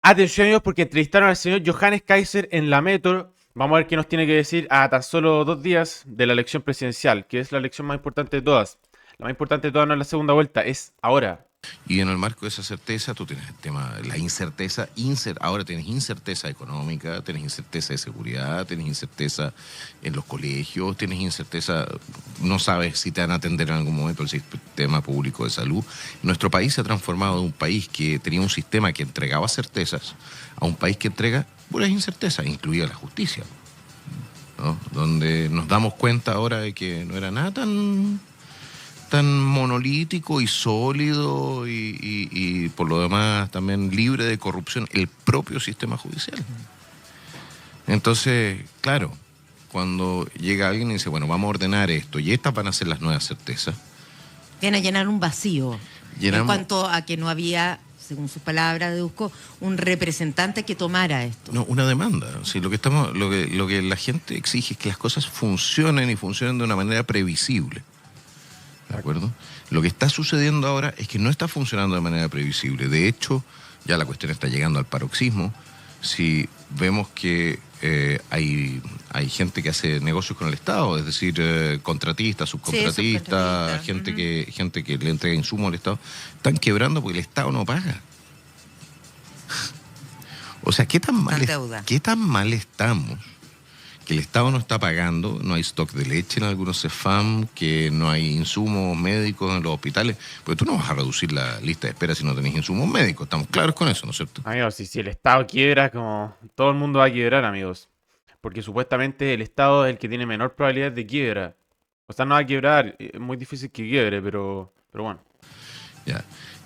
Atención amigos, porque entrevistaron al señor Johannes Kaiser en la Metro. Vamos a ver qué nos tiene que decir a tan solo 2 días de la elección presidencial, que es la elección más importante de todas. La más importante de todas no es la segunda vuelta, es ahora. Y en el marco de esa certeza, tú tienes el tema, la incerteza, ahora tienes incerteza económica, tienes incerteza de seguridad, tienes incerteza en los colegios, tienes incerteza, no sabes si te van a atender en algún momento el sistema público de salud. Nuestro país se ha transformado de un país que tenía un sistema que entregaba certezas a un país que entrega puras incertezas, incluida la justicia, ¿no? Donde nos damos cuenta ahora de que no era nada tan monolítico y sólido y por lo demás también libre de corrupción el propio sistema judicial. Entonces, claro, cuando llega alguien y dice, bueno, vamos a ordenar esto y estas van a ser las nuevas certezas. Viene a llenar un vacío en cuanto a que no había, según sus palabras, deduzco, un representante que tomara esto. No, una demanda. Sí, lo que la gente exige es que las cosas funcionen y funcionen de una manera previsible. ¿De acuerdo? Lo que está sucediendo ahora es que no está funcionando de manera previsible. De hecho, ya la cuestión está llegando al paroxismo. Si vemos que hay gente que hace negocios con el Estado, es decir, contratistas, subcontratistas, sí, gente que le entrega insumos al Estado, están quebrando porque el Estado no paga. O sea, ¿qué tan mal estamos? Que el Estado no está pagando, no hay stock de leche en algunos CEFAM, que no hay insumos médicos en los hospitales, porque tú no vas a reducir la lista de espera si no tenés insumos médicos, estamos claros con eso, ¿no es cierto? Amigos, si el Estado quiebra, como todo el mundo va a quebrar, amigos. Porque supuestamente el Estado es el que tiene menor probabilidad de quiebra. O sea, no va a quebrar, es muy difícil que quiebre, pero bueno. Ya.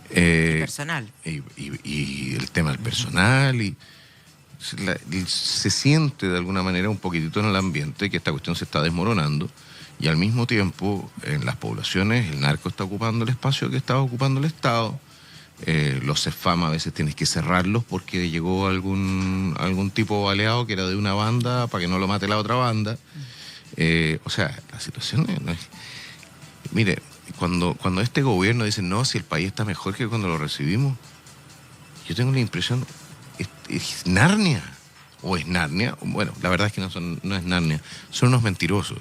Personal. Y el tema del personal se siente de alguna manera un poquitito en el ambiente que esta cuestión se está desmoronando y al mismo tiempo en las poblaciones el narco está ocupando el espacio que estaba ocupando el Estado. Los CEFAM a veces tienes que cerrarlos porque llegó algún tipo baleado que era de una banda para que no lo mate la otra banda. O sea, la situación no es... Mire, cuando este gobierno dice no, si el país está mejor que cuando lo recibimos, yo tengo la impresión... ¿Es Narnia? ¿O es Narnia? Bueno, la verdad es que no es Narnia. Son unos mentirosos.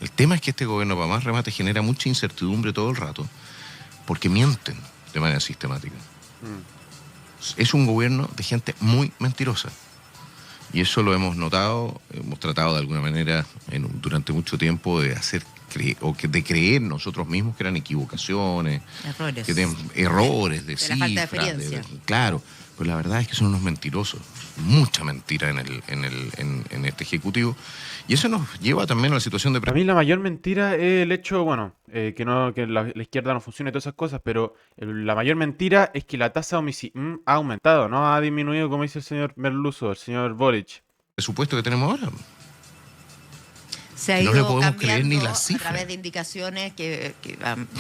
El tema es que este gobierno, para más remate, genera mucha incertidumbre todo el rato porque mienten de manera sistemática. Es un gobierno de gente muy mentirosa. Y eso lo hemos notado, hemos tratado de alguna manera durante mucho tiempo de de creer nosotros mismos que eran equivocaciones, errores de cifras. La falta de experiencia. Claro. Pues la verdad es que son unos mentirosos, mucha mentira en este Ejecutivo. Y eso nos lleva también a la situación de... Para mí la mayor mentira es el hecho, bueno, que la izquierda no funcione y todas esas cosas, pero la mayor mentira es que la tasa de homicidio ha aumentado, no ha disminuido, como dice el señor Merluzo, el señor Boric. Presupuesto que tenemos ahora. Se ha ido no le podemos creer ni las cifras. A través de indicaciones que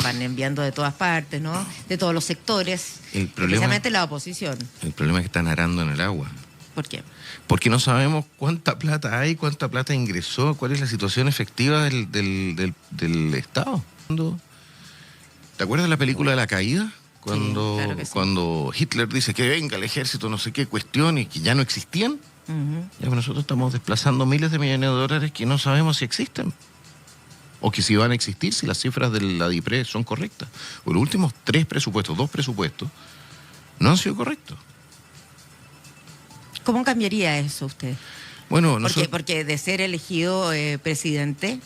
van enviando de todas partes, ¿no? De todos los sectores, especialmente la oposición. El problema es que están arando en el agua. ¿Por qué? Porque no sabemos cuánta plata hay, cuánta plata ingresó, cuál es la situación efectiva del Estado. ¿Te acuerdas de la película de La Caída? Cuando, sí, claro que sí. Cuando Hitler dice que venga el ejército, no sé qué, cuestiones que ya no existían. Ya nosotros estamos desplazando miles de millones de dólares que no sabemos si existen o que si van a existir, si las cifras de la DIPRE son correctas. O los últimos 2 presupuestos no han sido correctos. ¿Cómo cambiaría eso usted? Bueno, porque de ser elegido presidente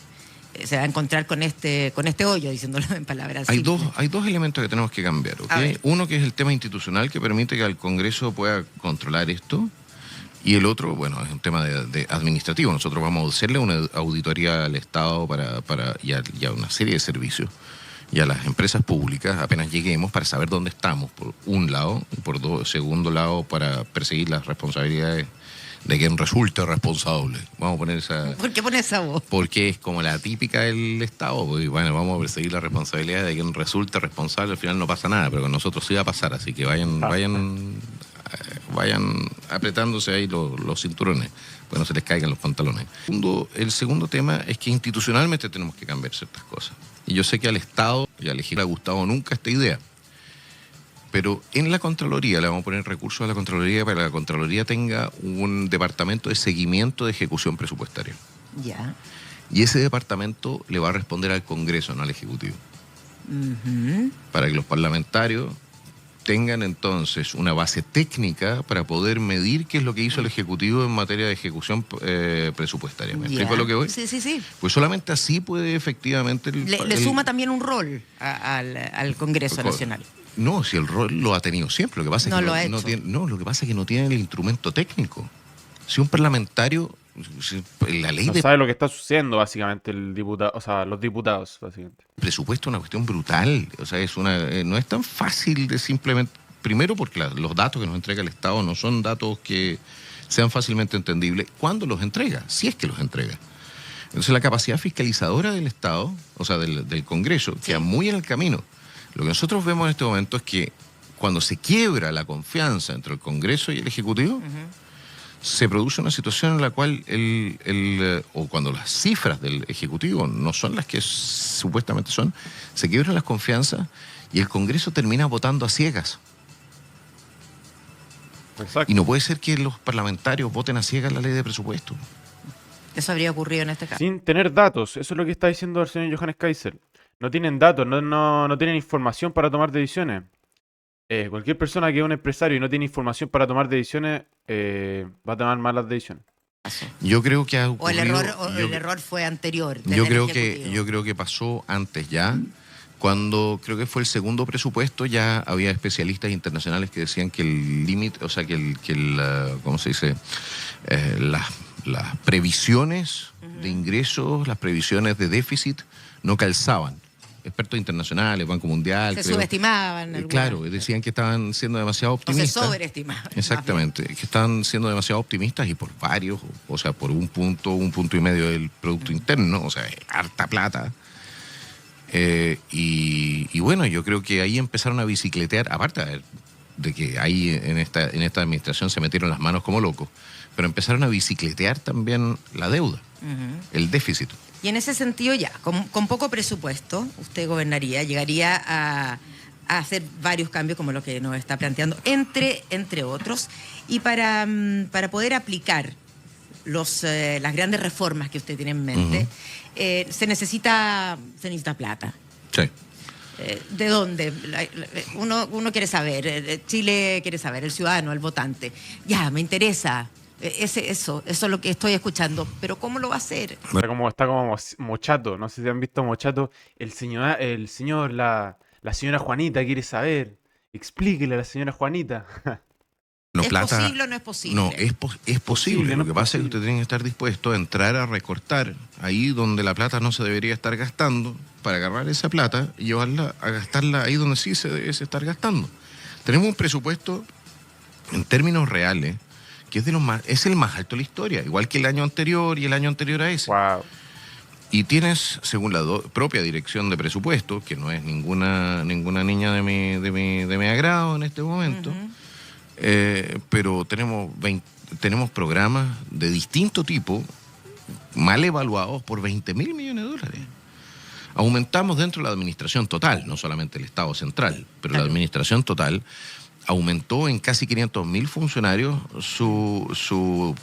se va a encontrar con este hoyo, diciéndolo en palabras simples. Hay dos elementos que tenemos que cambiar, ¿okay? Uno que es el tema institucional que permite que el Congreso pueda controlar esto. Y el otro, bueno, es un tema de administrativo. Nosotros vamos a hacerle una auditoría al Estado y a una serie de servicios y a las empresas públicas apenas lleguemos para saber dónde estamos, por un lado, y por segundo lado, para perseguir las responsabilidades de quien resulte responsable. Vamos a poner esa... ¿Por qué pone esa voz? Porque es como la típica del Estado. Pues, bueno, vamos a perseguir la responsabilidad de quien resulte responsable. Al final no pasa nada, pero con nosotros sí va a pasar. Así que vayan apretándose ahí los cinturones, pues no se les caigan los pantalones. El segundo tema es que institucionalmente tenemos que cambiar ciertas cosas. Y yo sé que al Estado y al legislador le ha gustado nunca esta idea. Pero en la Contraloría, le vamos a poner recursos a la Contraloría para que la Contraloría tenga un departamento de seguimiento de ejecución presupuestaria. Ya. Y ese departamento le va a responder al Congreso, no al Ejecutivo. Para que los parlamentarios tengan entonces una base técnica para poder medir qué es lo que hizo el Ejecutivo en materia de ejecución presupuestaria. ¿Me explico lo que voy? Sí. Pues solamente así puede efectivamente... Le suma también un rol al Congreso Nacional. No, si el rol lo ha tenido siempre. Lo que pasa es que lo que pasa es que no tiene el instrumento técnico. Si un parlamentario... La ley sabe lo que está sucediendo básicamente el diputado, o sea, los diputados básicamente. El presupuesto es una cuestión brutal, o sea, no es tan fácil de simplemente, primero porque los datos que nos entrega el Estado no son datos que sean fácilmente entendibles cuando los entrega, si es que los entrega. Entonces la capacidad fiscalizadora del Estado, o sea, del Congreso, queda muy en el camino. Lo que nosotros vemos en este momento es que cuando se quiebra la confianza entre el Congreso y el Ejecutivo, se produce una situación en la cual o cuando las cifras del Ejecutivo no son las que supuestamente son, se quiebran las confianzas y el Congreso termina votando a ciegas. Exacto. Y no puede ser que los parlamentarios voten a ciegas la ley de presupuesto. Eso habría ocurrido en este caso. Sin tener datos, eso es lo que está diciendo el señor Johannes Kaiser. No tienen datos, no tienen información para tomar decisiones. Cualquier persona que es un empresario y no tiene información para tomar decisiones va a tomar malas decisiones. Yo creo que ha ocurrido, el error fue anterior. Yo creo que pasó antes ya. Cuando creo que fue el segundo presupuesto, ya había especialistas internacionales que decían que el límite, o sea, ¿cómo se dice? Las previsiones de ingresos, las previsiones de déficit no calzaban. Expertos internacionales, Banco Mundial. Se subestimaban. Claro, decían que estaban siendo demasiado optimistas. O se sobreestimaban. Exactamente, que estaban siendo demasiado optimistas y por varios, o sea, por un punto y medio del Producto Interno, o sea, harta plata. Y bueno, yo creo que ahí empezaron a bicicletear, aparte de que ahí en esta administración se metieron las manos como locos, pero empezaron a bicicletear también la deuda, el déficit. Y en ese sentido ya, con poco presupuesto, usted gobernaría, llegaría a hacer varios cambios como lo que nos está planteando, entre otros, y para poder aplicar las grandes reformas que usted tiene en mente, se necesita plata. Sí. ¿De dónde? Uno quiere saber, Chile quiere saber, el ciudadano, el votante. Ya, me interesa. Eso es lo que estoy escuchando, pero ¿cómo lo va a hacer? Está como Mochato, no sé si han visto Mochato, la señora Juanita quiere saber, explíquele a la señora Juanita. No, ¿es posible o no es posible? No, es posible. Lo que pasa es que usted tiene que estar dispuesto a entrar a recortar ahí donde la plata no se debería estar gastando, para agarrar esa plata y llevarla a gastarla ahí donde sí se debe estar gastando. Tenemos un presupuesto en términos reales que es el más alto de la historia, igual que el año anterior y el año anterior a ese. Wow. Y tienes, según la propia dirección de presupuesto, que no es ninguna niña de mi agrado en este momento, pero tenemos programas de distinto tipo, mal evaluados por 20.000 millones de dólares. Aumentamos dentro de la administración total, no solamente el Estado central, pero la administración total aumentó en casi 500.000 funcionarios su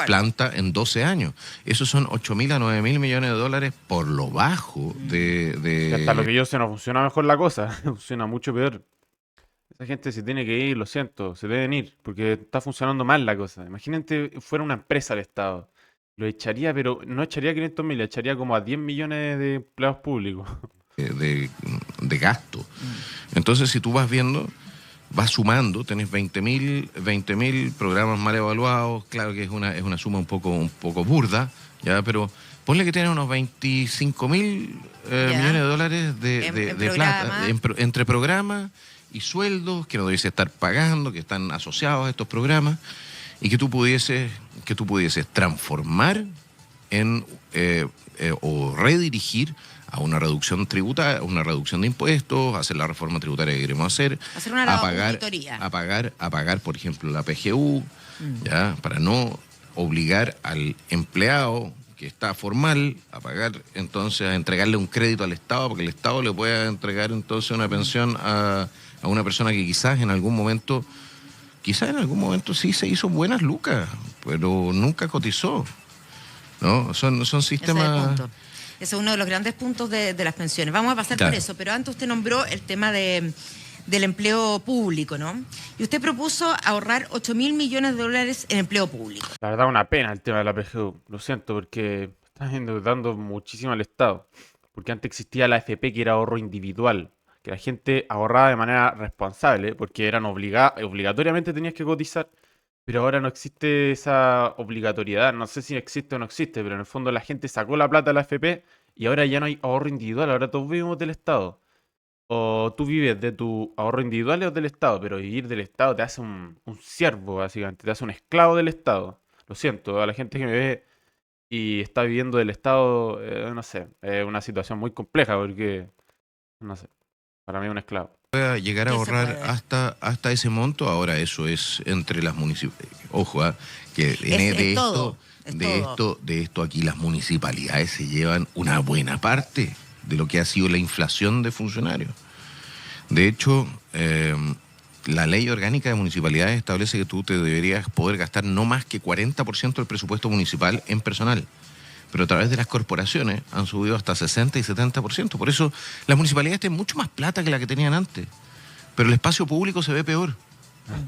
planta en 12 años. Esos son 8.000 a 9.000 millones de dólares por lo bajo de... Hasta lo que yo sé no funciona mejor la cosa, funciona mucho peor. Esa gente se tiene que ir, lo siento, se deben ir, porque está funcionando mal la cosa. Imagínate fuera una empresa del Estado. Lo echaría, pero no echaría 500.000, le echaría como a 10 millones de empleados públicos. De gasto. Entonces, si tú vas viendo... vas sumando, tenés 20.000 programas mal evaluados, claro que es una suma un poco burda, ya, pero ponle que tienes unos 25.000 millones de dólares de plata entre programas y sueldos que no debes estar pagando, que están asociados a estos programas, y que tú pudieses transformar o redirigir a una reducción tributaria, una reducción de impuestos, hacer la reforma tributaria que queremos hacer una auditoría. A pagar, por ejemplo, la PGU, ya, para no obligar al empleado que está formal a pagar, entonces a entregarle un crédito al Estado, porque el Estado le pueda entregar entonces una pensión a a una persona que quizás en algún momento sí se hizo buenas lucas, pero nunca cotizó, ¿no? Son Ese es el sistemas... punto. Ese es uno de los grandes puntos de las pensiones. Vamos a pasar Claro. por eso, pero antes usted nombró el tema del empleo público, ¿no? Y usted propuso ahorrar 8.000 millones de dólares en empleo público. La verdad, una pena el tema de la PGU. Lo siento, porque están endeudando muchísimo al Estado. Porque antes existía la AFP, que era ahorro individual, que la gente ahorraba de manera responsable, porque eran obligatoriamente tenías que cotizar. Pero ahora no existe esa obligatoriedad. No sé si existe o no existe, pero en el fondo la gente sacó la plata de la AFP y ahora ya no hay ahorro individual. Ahora todos vivimos del Estado. O tú vives de tu ahorro individual o del Estado, pero vivir del Estado te hace un siervo, básicamente, te hace un esclavo del Estado. Lo siento, a la gente que me ve y está viviendo del Estado, no sé, es una situación muy compleja porque, no sé, para mí es un esclavo. Pueda llegar a ¿Qué se ahorrar puede? hasta ese monto. Ahora eso es entre las municipalidades. Ojo, que Es todo, es todo. de esto aquí las municipalidades se llevan una buena parte de lo que ha sido la inflación de funcionarios. De hecho, la ley orgánica de municipalidades establece que tú te deberías poder gastar no más que 40% del presupuesto municipal en personal. Pero a través de las corporaciones han subido hasta 60 y 70%. Por eso las municipalidades tienen mucho más plata que la que tenían antes. Pero el espacio público se ve peor.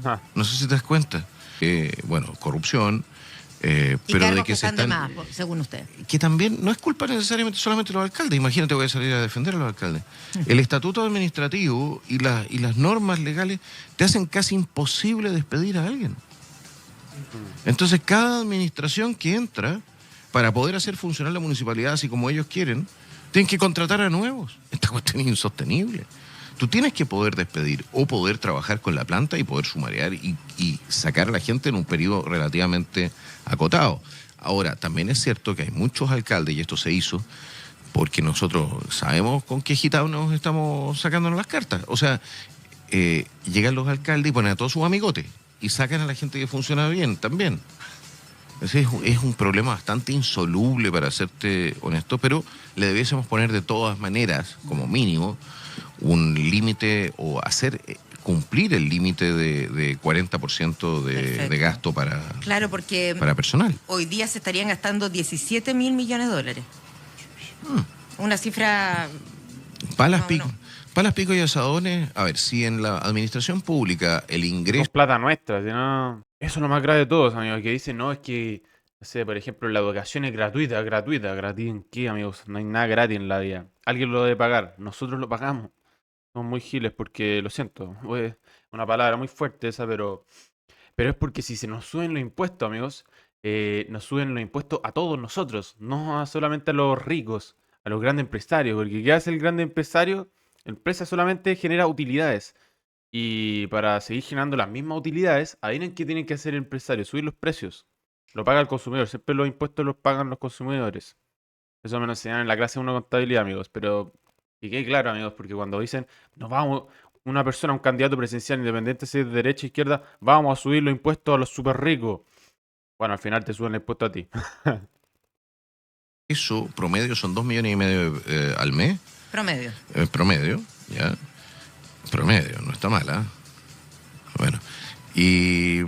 Ajá. No sé si te das cuenta. Bueno, corrupción, Y pero cargos de que que se están de están... más, según usted. Que también no es culpa necesariamente solamente de los alcaldes. Imagínate, voy a salir a defender a los alcaldes. El estatuto administrativo y las normas legales te hacen casi imposible despedir a alguien. Entonces, cada administración que entra, para poder hacer funcionar la municipalidad así como ellos quieren, tienen que contratar a nuevos. Esta cuestión es insostenible. Tú tienes que poder despedir o poder trabajar con la planta y poder sumariar y sacar a la gente en un periodo relativamente acotado. Ahora, también es cierto que hay muchos alcaldes, y esto se hizo porque nosotros sabemos con qué gitanos estamos sacándonos las cartas. O sea, llegan los alcaldes y ponen a todos sus amigotes y sacan a la gente que funciona bien también. Ese es un problema bastante insoluble, para serte honesto, pero le debiésemos poner de todas maneras, como mínimo, un límite o hacer cumplir el límite de 40% de Perfecto. gasto Claro, porque para personal. hoy día se estarían gastando 17.000 millones de dólares. Una cifra... Palas, No, pico, no. palas, pico y asadones. A ver, si en la administración pública el Con ingreso... plata nuestra, si no... Eso es lo más grave de todos, amigos, que dicen, no, es que, no sé, por ejemplo, la educación es gratuita, ¿gratis en qué, amigos? No hay nada gratis en la vida. Alguien lo debe pagar, nosotros lo pagamos. Somos muy giles porque, lo siento, es una palabra muy fuerte esa, pero es porque si se nos suben los impuestos, amigos, nos suben los impuestos a todos nosotros, no solamente a los ricos, a los grandes empresarios, porque ¿qué hace el grande empresario? La empresa solamente genera utilidades. Y para seguir generando las mismas utilidades, adivinen qué tienen que hacer el empresario, subir los precios. Lo paga el consumidor, siempre los impuestos los pagan los consumidores. Eso me lo enseñaron en la clase 1 de contabilidad, amigos. Pero que quede claro, amigos, porque cuando dicen, nos vamos, una persona, un candidato presidencial, independiente si es de derecha o izquierda, vamos a subir los impuestos a los súper ricos. Bueno, al final te suben el impuesto a ti. promedio son 2,5 millones al mes, Promedio. promedio, ¿ya? Promedio, no está mala. Bueno, y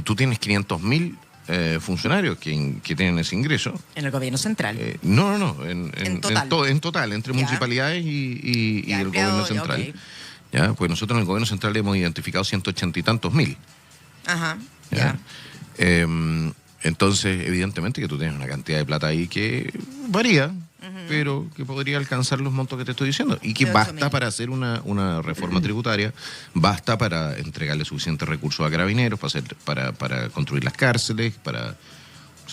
tú tienes 500.000 funcionarios que tienen ese ingreso. En el gobierno central. No, En total. en total, entre Ya. municipalidades y Ya, el empleado, gobierno ya, central. ok. ¿Ya? Pues nosotros en el gobierno central hemos identificado 180 y tantos mil. Ajá, ¿Ya? ya. Entonces, evidentemente que tú tienes una cantidad de plata ahí que varía, pero que podría alcanzar los montos que te estoy diciendo. Y que De basta 8.000. para hacer una reforma tributaria, basta para entregarle suficientes recursos a carabineros, para construir las cárceles, para...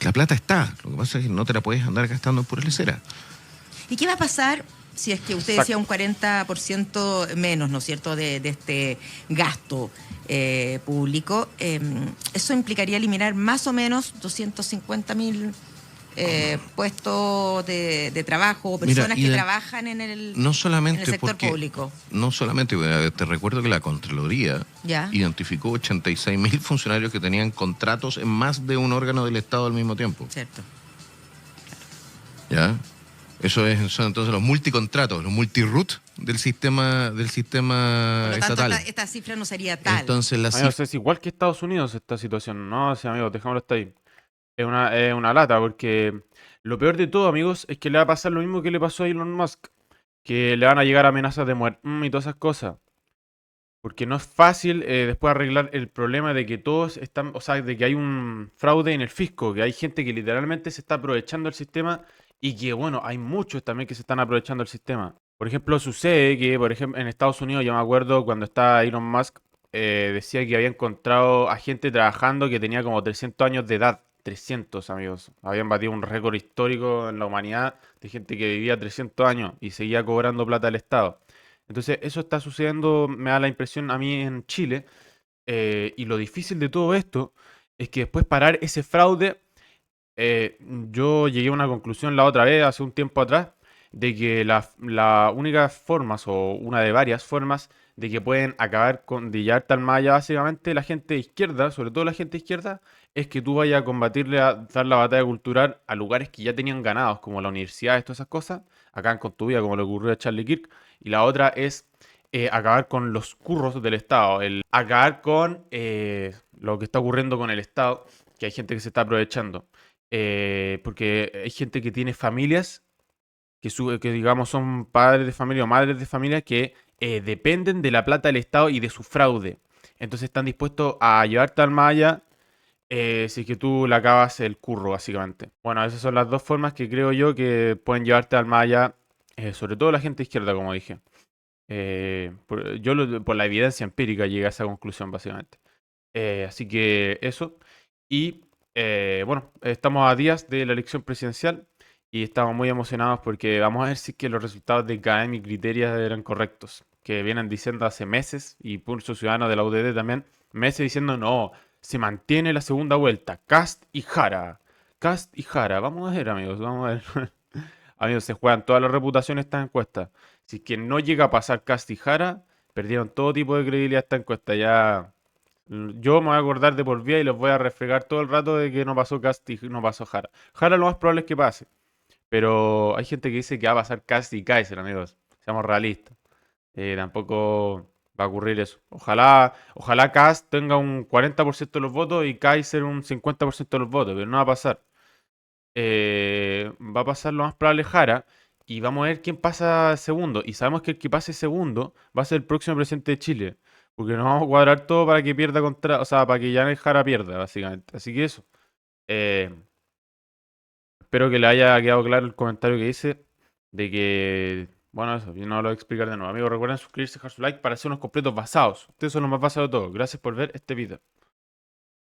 La plata está, lo que pasa es que no te la puedes andar gastando en pura lecera. ¿Y qué va a pasar si es que usted decía un 40% menos, ¿no es cierto?, de este gasto público? Eso implicaría eliminar más o menos 250.000 puestos de trabajo o personas Mira, que trabajan en el, no solamente en el sector porque, público. No solamente, te recuerdo que la Contraloría Ya. identificó 86.000 funcionarios que tenían contratos en más de un órgano del Estado al mismo tiempo. Cierto. ¿Ya? Son entonces los multicontratos, los multiroot del sistema Por lo tanto, estatal. esta cifra no sería tal. Entonces la Amigos, cifra, es igual que Estados Unidos esta situación. No, sí, amigos, dejémoslo hasta ahí. Es una lata, porque lo peor de todo, amigos, es que le va a pasar lo mismo que le pasó a Elon Musk. Que le van a llegar amenazas de muerte y todas esas cosas. Porque no es fácil después arreglar el problema de que todos están, o sea, de que hay un fraude en el fisco, que hay gente que literalmente se está aprovechando del sistema y que, bueno, hay muchos también que se están aprovechando del sistema. Por ejemplo, sucede que, por ejemplo, en Estados Unidos, yo me acuerdo cuando estaba Elon Musk, decía que había encontrado a gente trabajando que tenía como 300 años de edad. 300, amigos. Habían batido un récord histórico en la humanidad de gente que vivía 300 años y seguía cobrando plata del Estado. Entonces, eso está sucediendo, me da la impresión a mí en Chile. Y lo difícil de todo esto es que después parar ese fraude, yo llegué a una conclusión la otra vez, hace un tiempo atrás, de que la única formas o una de varias formas de que pueden acabar con de llevar tal malla básicamente la gente de izquierda, sobre todo la gente de izquierda, es que tú vayas a combatirle, a dar la batalla cultural a lugares que ya tenían ganados, como la universidad, todas esas cosas, acá con tu vida, como le ocurrió a Charlie Kirk. Y la otra es acabar con los curros del Estado, el acabar con lo que está ocurriendo con el Estado, que hay gente que se está aprovechando. Porque hay gente que tiene familias que digamos son padres de familia o madres de familia que dependen de la plata del Estado y de su fraude. Entonces están dispuestos a llevarte al más allá si es que tú le acabas el curro, básicamente. Bueno, esas son las dos formas que creo yo que pueden llevarte al más allá, sobre todo la gente izquierda, como dije. Por la evidencia empírica llegué a esa conclusión, básicamente. Así que eso. Y bueno, estamos a días de la elección presidencial y estamos muy emocionados porque vamos a ver si es que los resultados de Academic Criteria eran correctos. Que vienen diciendo hace meses, y Pulso Ciudadano de la UDD también, meses diciendo no, se mantiene la segunda vuelta. Cast y Jara. Cast y Jara. Vamos a ver, amigos, vamos a ver. Amigos, se juegan todas las reputaciones estas encuestas. Si es que no llega a pasar Cast y Jara, perdieron todo tipo de credibilidad esta encuesta. Ya. Yo me voy a acordar de por vida y les voy a refregar todo el rato de que no pasó Cast y no pasó Jara. Jara lo más probable es que pase. Pero hay gente que dice que va a pasar Cast y Kaiser, amigos. Seamos realistas. Tampoco va a ocurrir eso. Ojalá Cast tenga un 40% de los votos y Kaiser un 50% de los votos, pero no va a pasar. Va a pasar lo más probable Jara y vamos a ver quién pasa segundo. Y sabemos que el que pase segundo va a ser el próximo presidente de Chile. Porque nos vamos a cuadrar todo para que pierda contra, o sea, para que Yanel Jara pierda, básicamente. Así que eso. Eh, Espero que le haya quedado claro el comentario que hice de que, bueno, eso, yo no lo voy a explicar de nuevo. Amigos, recuerden suscribirse, dejar su like para hacer unos completos basados. Ustedes son los más basados de todo. Gracias por ver este video.